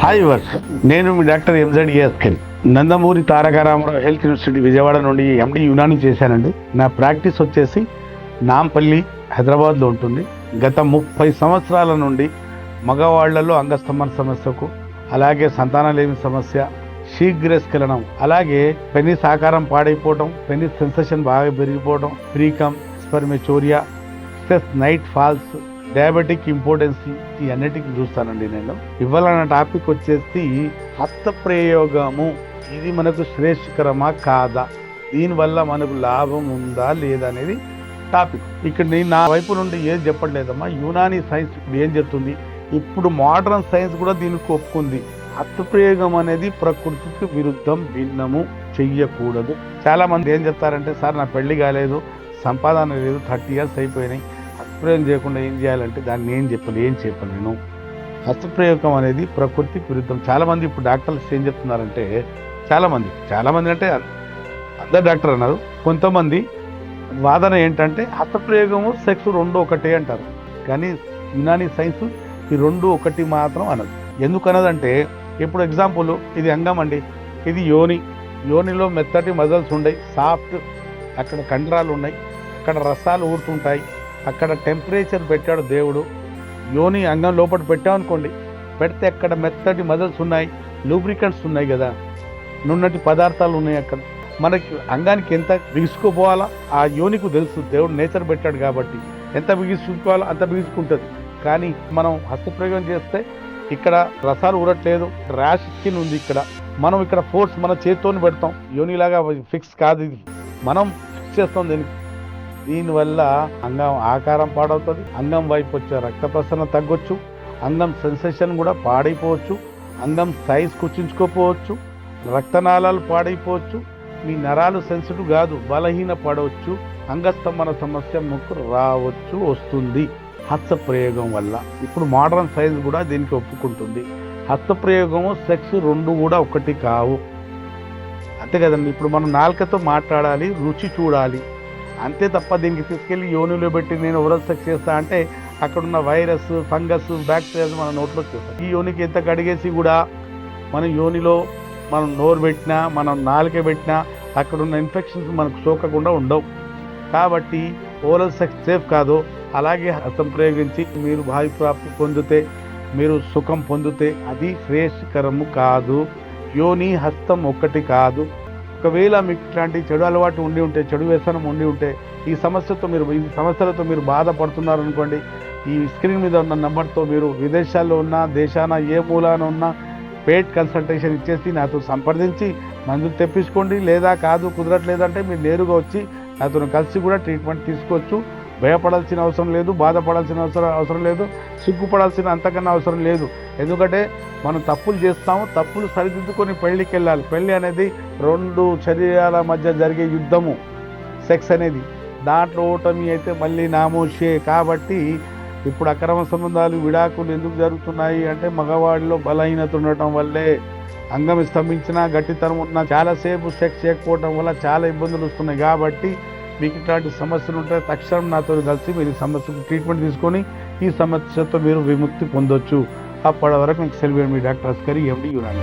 Hi verse, నేను మీ doctor ఎంజెడ్ఏఎస్కెల్ Nandamuri Taraka Ramarao health university Vijayawada నుండి ఎండి యునాని చేశానండి. నా ప్రాక్టీస్ వచ్చేసి నాంపల్లి హైదరాబాద్లో ఉంటుంది. గత 30 సంవత్సరాల నుండి మగవాళ్లలో అంగస్తంభన సమస్యకు, అలాగే సంతానలేమి సమస్య, శీఘ్రస్ఖలనం, అలాగే పెనిస్ ఆకారం పాడైపోవడం, పెనిస్ సెన్సేషన్ బాగా పెరిగిపోవడం, precum, spermatorrhoea, stress, night falls, diabetic impotency, ఈ అన్నిటికీ చూస్తానండి. నేను ఇవాళ నా టాపిక్ వచ్చేసి హస్తప్రయోగము. ఇది మనకు శ్రేష్ఠకరమా కాదా, దీనివల్ల మనకు లాభం ఉందా లేదా అనేది టాపిక్. ఇక్కడ నేను నా వైపు నుండి ఏం చెప్పట్లేదమ్మా. యునాని సైన్స్ ఇప్పుడు ఏం చెప్తుంది, ఇప్పుడు మోడర్న్ సైన్స్ కూడా దీనికి ఒప్పుకుంది. హస్తప్రయోగం అనేది ప్రకృతికి విరుద్ధం, భిన్నము, చెయ్యకూడదు. చాలా మంది ఏం చెప్తారంటే, సార్ నా పెళ్లి కాలేదు, సంపాదన లేదు, 30 years అయిపోయినాయి, హస్తప్రయోగం చేయకుండా ఏం చేయాలంటే దాన్ని ఏం చెప్పలేను. హస్తప్రయోగం అనేది ప్రకృతికి విరుద్ధం. చాలామంది ఇప్పుడు డాక్టర్స్ ఏం చెప్తున్నారంటే, చాలామంది అంటే అందరు డాక్టర్ అన్నారు, కొంతమంది వాదన ఏంటంటే హస్తప్రయోగము, సెక్స్ రెండు ఒకటే అంటారు. కానీ యునాని సైన్స్ ఈ రెండు ఒకటి మాత్రం అనదు. ఎందుకు అనదంటే, ఇప్పుడు ఎగ్జాంపుల్, ఇది అంగం అండి, ఇది యోనిలో మెత్తటి మజల్స్ ఉన్నాయి, సాఫ్ట్, అక్కడ కండరాలు ఉన్నాయి, అక్కడ రసాలు ఊరుతుంటాయి, అక్కడ టెంపరేచర్ పెట్టాడు దేవుడు. యోని అంగం లోపల పెట్టామనుకోండి, పెడితే అక్కడ మెత్తటి మజల్స్ ఉన్నాయి, లూబ్రికెంట్స్ ఉన్నాయి కదా, నున్నటి పదార్థాలు ఉన్నాయి. అక్కడ మనకి అంగానికి ఎంత బిగుసుకుపోవాలా ఆ యోనికి తెలుసు, దేవుడు నేచర్ పెట్టాడు కాబట్టి ఎంత బిగుసుకోవాలో అంత బిగుసుకుంటుంది. కానీ మనం హస్తప్రయోగం చేస్తే ఇక్కడ రసాలు ఊరట్లేదు, ర్యాష్ స్కిన్ ఉంది, మనం ఇక్కడ ఫోర్స్ మన చేతితోని పెడతాం, యోనిలాగా ఫిక్స్ కాదు, ఇది మనం ఫిక్స్ చేస్తాం దీనివల్ల అంగం ఆకారం పాడవుతుంది, అంగం వైపు వచ్చే రక్త ప్రసరణ తగ్గొచ్చు, అంగం సెన్సేషన్ కూడా పాడైపోవచ్చు, అంగం సైజ్ కుచించుకోపోవచ్చు, రక్తనాళాలు పాడైపోవచ్చు, మీ నరాలు సెన్సిటివ్ కాదు, బలహీన పడవచ్చు, అంగస్తంభన సమస్య వస్తుంది హస్తప్రయోగం వల్ల. ఇప్పుడు మోడర్న్ సైన్స్ కూడా దీనికి ఒప్పుకుంటుంది. హస్తప్రయోగము, సెక్స్ రెండు కూడా ఒకటి కావు, అంతే కదండి. ఇప్పుడు మనం నాలుకతో మాట్లాడాలి, రుచి చూడాలి, అంతే తప్ప దీనికి తీసుకెళ్ళి యోనిలో పెట్టి నేను ఓరల్ సెక్స్ చేస్తా అంటే అక్కడున్న వైరస్, ఫంగస్, బ్యాక్టీరియాస్ మన నోట్లో వచ్చేస్తాయి. ఈ యోనికి ఎంత కడిగేసి కూడా మన యోనిలో మనం నోరు పెట్టినా, మనం నాలుక పెట్టినా అక్కడున్న ఇన్ఫెక్షన్స్ మనకు సోకకుండా ఉండవు. కాబట్టి ఓరల్ సెక్స్ సేఫ్ కాదు. అలాగే హస్తం ప్రయోగించి మీరు భావి ప్రాప్తి పొందితే, మీరు సుఖం పొందితే అది శ్రేష్ఠకరము కాదు. యోని, హస్తం ఒక్కటి కాదు. ఒకవేళ మీకు ఇట్లాంటి చెడు అలవాటు ఉండి ఉంటే, చెడు వ్యసనం ఉండి ఉంటే, ఈ సమస్యలతో మీరు బాధపడుతున్నారనుకోండి, ఈ స్క్రీన్ మీద ఉన్న నెంబర్తో మీరు విదేశాల్లో ఉన్న, దేశాన ఏ మూలాన ఉన్న పెయిడ్ కన్సల్టేషన్ ఇచ్చేసి నాతో సంప్రదించి మందులు తెప్పించుకోండి. లేదా కుదరట్లేదంటే మీరు నేరుగా వచ్చి నాతో కలిసి కూడా ట్రీట్మెంట్ తీసుకోవచ్చు. భయపడాల్సిన అవసరం లేదు, బాధపడాల్సిన అవసరం లేదు, సిగ్గుపడాల్సిన అంతకన్నా అవసరం లేదు. ఎందుకంటే మనం తప్పులు చేస్తాము, తప్పులు సరిదిద్దుకొని పెళ్ళికి వెళ్ళాలి. పెళ్ళి అనేది రెండు శరీరాల మధ్య జరిగే యుద్ధము, సెక్స్ అనేది. దాంట్లో ఓటమి అయితే మళ్ళీ నామోషే. కాబట్టి ఇప్పుడు అక్రమ సంబంధాలు, విడాకులు ఎందుకు జరుగుతున్నాయి అంటే మగవాడిలో బలహీనత ఉండటం వల్లే. అంగం స్తంభించినా, గట్టితనం ఉన్నా, చాలాసేపు సెక్స్ చేయకపోవడం వల్ల చాలా ఇబ్బందులు వస్తున్నాయి. కాబట్టి మీకు ఇట్లాంటి సమస్యలు ఉంటే తక్షణం నాతో కలిసి మీరు ఈ సమస్యకు ట్రీట్మెంట్ తీసుకొని ఈ సమస్యతో మీరు విముక్తి పొందొచ్చు. అప్పటి వరకు మీకు సెలవు. మీ డాక్టర్ అస్కరి, ఎండి యునాని.